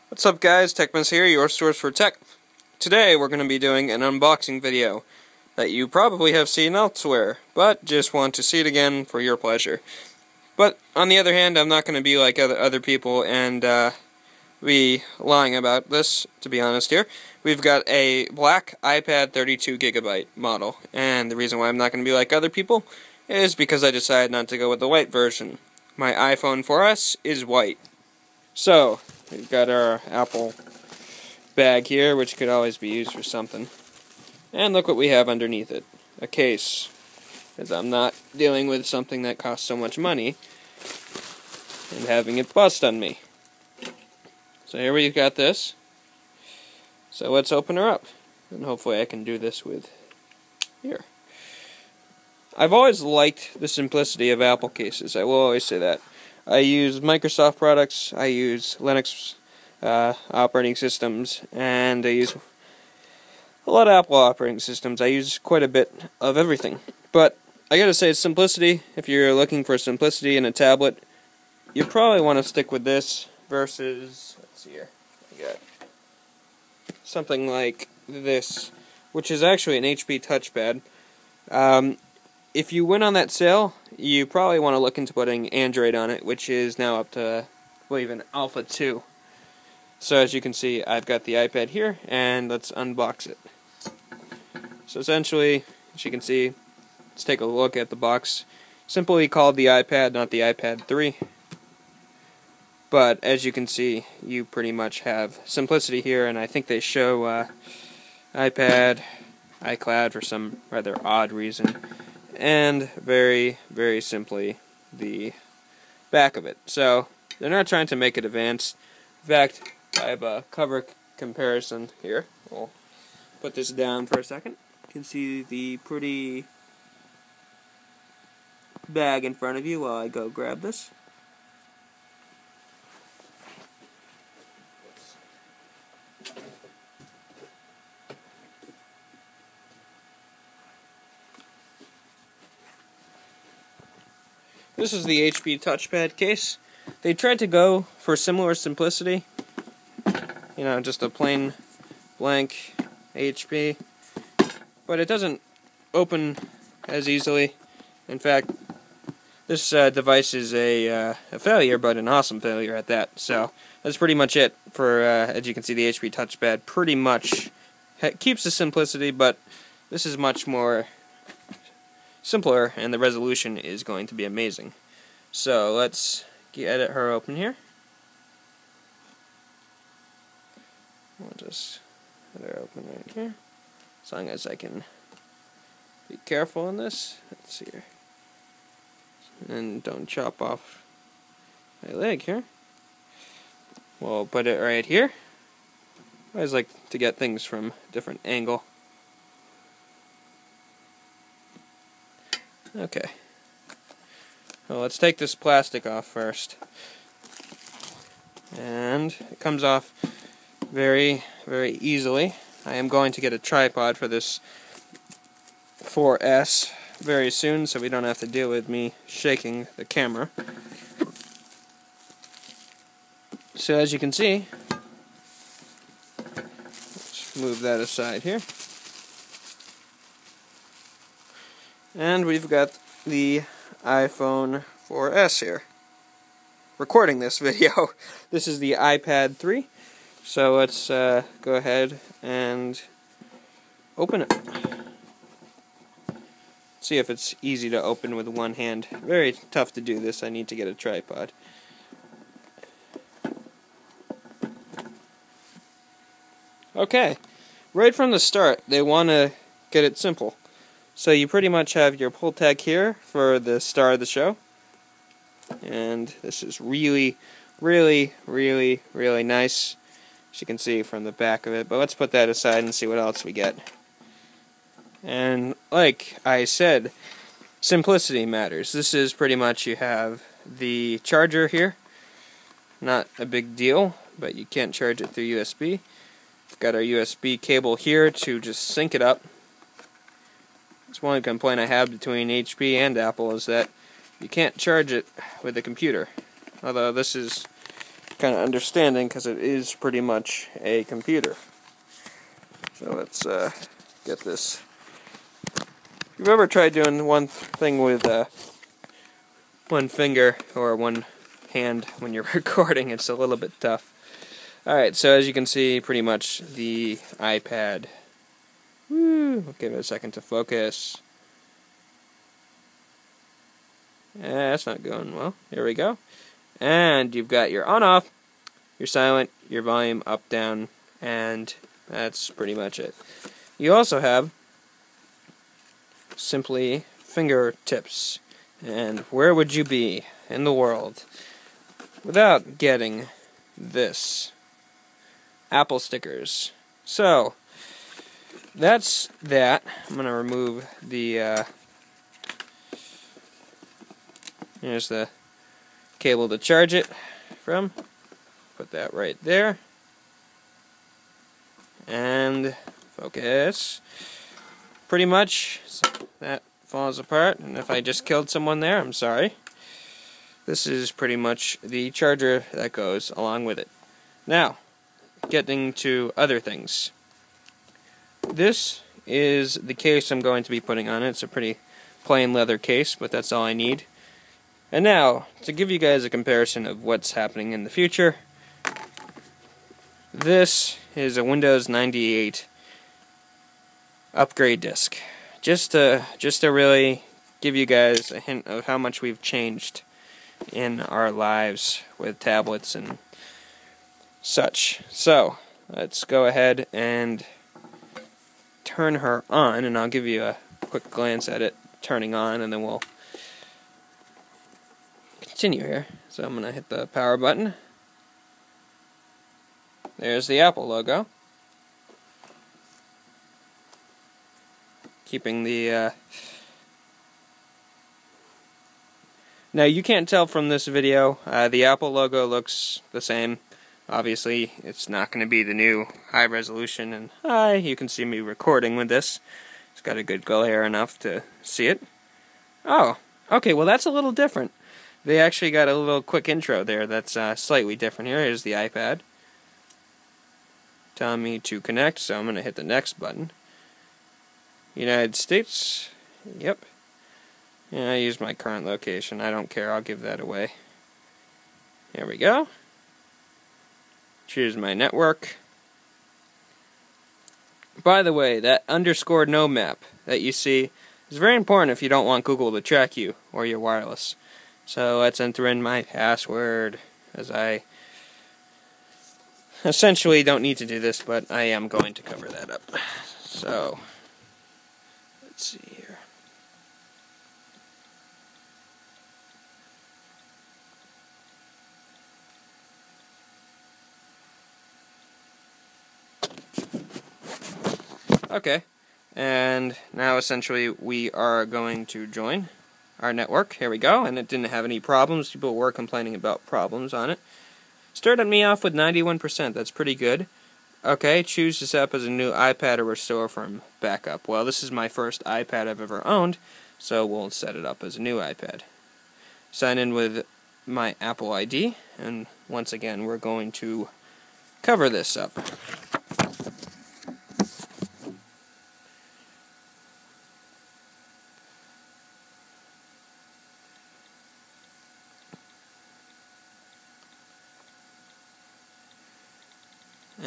What's up guys, Techmas here, your source for tech. Today we're going to be doing an unboxing video that you probably have seen elsewhere, but just want to see it again for your pleasure. But on the other hand, I'm not going to be like other people and be lying about this, to be honest here. We've got a black iPad 32GB model, and the reason why I'm not going to be like other people is because I decided not to go with the white version. My iPhone 4S is white. So, we've got our Apple bag here, which could always be used for something. And look what we have underneath it. A case. Because I'm not dealing with something that costs so much money and having it bust on me. So here we've got this. So let's open her up. And hopefully I can do this with here. I've always liked the simplicity of Apple cases. I will always say that. I use Microsoft products, I use Linux operating systems, and I use a lot of Apple operating systems. I use quite a bit of everything. But I gotta say, simplicity, if you're looking for simplicity in a tablet, you probably want to stick with this versus, let's see here, I got something like this, which is actually an HP touchpad. If you went on that sale, you probably want to look into putting Android on it, which is now up to, I believe, an Alpha 2. So as you can see, I've got the iPad here, and let's unbox it. So essentially, as you can see, let's take a look at the box. Simply called the iPad, not the iPad 3. But as you can see, you pretty much have simplicity here, and I think they show iPad, iCloud for some rather odd reason. And very, very simply, the back of it. So, they're not trying to make it advanced. In fact, I have a cover comparison here. We'll put this down for a second. You can see the pretty bag in front of you while I go grab this. This is the HP touchpad case. They tried to go for similar simplicity. You know, just a plain blank HP. But it doesn't open as easily. In fact, this device is a failure, but an awesome failure at that. So, that's pretty much it for, as you can see, the HP touchpad pretty much keeps the simplicity, but this is much more simpler, and the resolution is going to be amazing. So let's get her open here. We'll just get her open right here, as long as I can be careful in this. Let's see here, and don't chop off my leg here. We'll put it right here. I always like to get things from a different angle. Okay. Well, let's take this plastic off first. And it comes off very, very easily. I am going to get a tripod for this 4S very soon, so we don't have to deal with me shaking the camera. So as you can see, let's move that aside here. And we've got the iPhone 4S here. Recording this video. This is the iPad 3. So let's go ahead and open it. See if it's easy to open with one hand. Very tough to do this. I need to get a tripod. Okay. Right from the start, they want to get it simple. So you pretty much have your pull tag here for the star of the show. And this is really, really, really, really nice, as you can see from the back of it. But let's put that aside and see what else we get. And like I said, simplicity matters. This is pretty much, you have the charger here. Not a big deal, but you can't charge it through USB. We've got our USB cable here to just sync it up. That's one complaint I have between HP and Apple, is that you can't charge it with a computer. Although this is kind of understanding because it is pretty much a computer. So let's get this. If you've ever tried doing one thing with one finger or one hand when you're recording, it's a little bit tough. Alright, so as you can see, pretty much the iPad. Woo! I'll give it a second to focus. That's not going well. Here we go. And you've got your on-off, your silent, your volume up, down, and that's pretty much it. You also have simply fingertips. And where would you be in the world without getting this? Apple stickers. So, that's that. I'm going to remove the, here's the cable to charge it from. Put that right there. And focus. Pretty much, that falls apart. And if I just killed someone there, I'm sorry. This is pretty much the charger that goes along with it. Now, getting to other things. This is the case I'm going to be putting on it. It's a pretty plain leather case, but that's all I need. And now, to give you guys a comparison of what's happening in the future, this is a Windows 98 upgrade disk. Just to really give you guys a hint of how much we've changed in our lives with tablets and such. So, let's go ahead and turn her on, and I'll give you a quick glance at it turning on, and then we'll continue here. So I'm going to hit the power button. There's the Apple logo. Keeping the... Now, you can't tell from this video, the Apple logo looks the same. Obviously, it's not going to be the new high resolution, and you can see me recording with this. It's got a good glare enough to see it. Oh, okay, well that's a little different. They actually got a little quick intro there that's slightly different here. Here's the iPad. Telling me to connect, so I'm going to hit the next button. United States, yep. Yeah, I used my current location. I don't care, I'll give that away. There we go. Choose my network. By the way, that underscore no map that you see is very important if you don't want Google to track you or your wireless. So let's enter in my password, as I essentially don't need to do this, but I am going to cover that up. So, let's see here. Okay, and now essentially we are going to join our network. Here we go, and it didn't have any problems. People were complaining about problems on it. Started me off with 91%. That's pretty good. Okay, choose this app as a new iPad or restore from backup. Well, this is my first iPad I've ever owned, so we'll set it up as a new iPad. Sign in with my Apple ID, and once again, we're going to cover this up.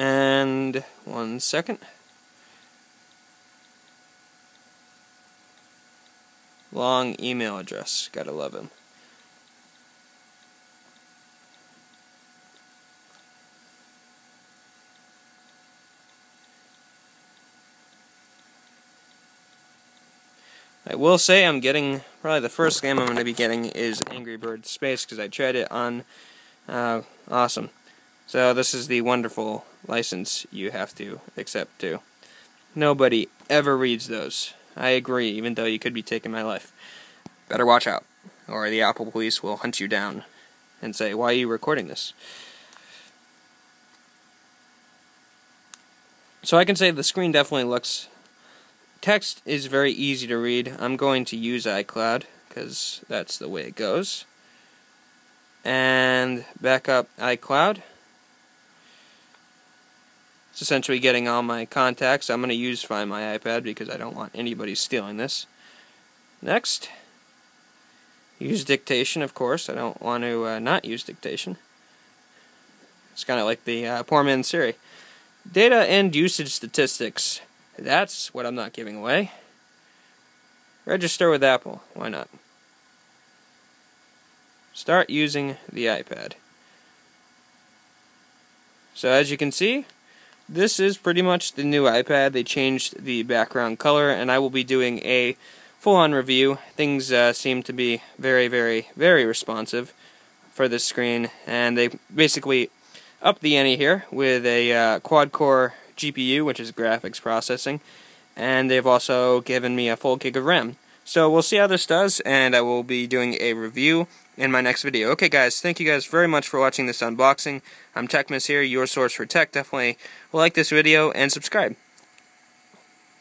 And 1 second. Long email address. Gotta love him. I will say I'm getting, probably the first game I'm going to be getting is Angry Birds Space, because I tried it on Awesome. So this is the wonderful license you have to accept too. Nobody ever reads those. I agree, even though you could be taking my life. Better watch out, or the Apple police will hunt you down and say, "Why are you recording this?" So I can say the screen definitely looks... Text is very easy to read. I'm going to use iCloud, because that's the way it goes. and back up iCloud. It's essentially getting all my contacts. I'm going to use Find My iPad because I don't want anybody stealing this. Next, use dictation, of course. I don't want to not use dictation. It's kind of like the poor man's Siri. Data and usage statistics. That's what I'm not giving away. Register with Apple. Why not? Start using the iPad. So as you can see, this is pretty much the new iPad. They changed the background color, and I will be doing a full-on review. Things seem to be very, very, very responsive for this screen, and they basically upped the ante here with a quad-core GPU, which is graphics processing, and they've also given me a full gig of RAM. So we'll see how this does, and I will be doing a review in my next video. Okay guys, thank you guys very much for watching this unboxing. I'm TechMiss here, your source for tech. Definitely like this video and subscribe.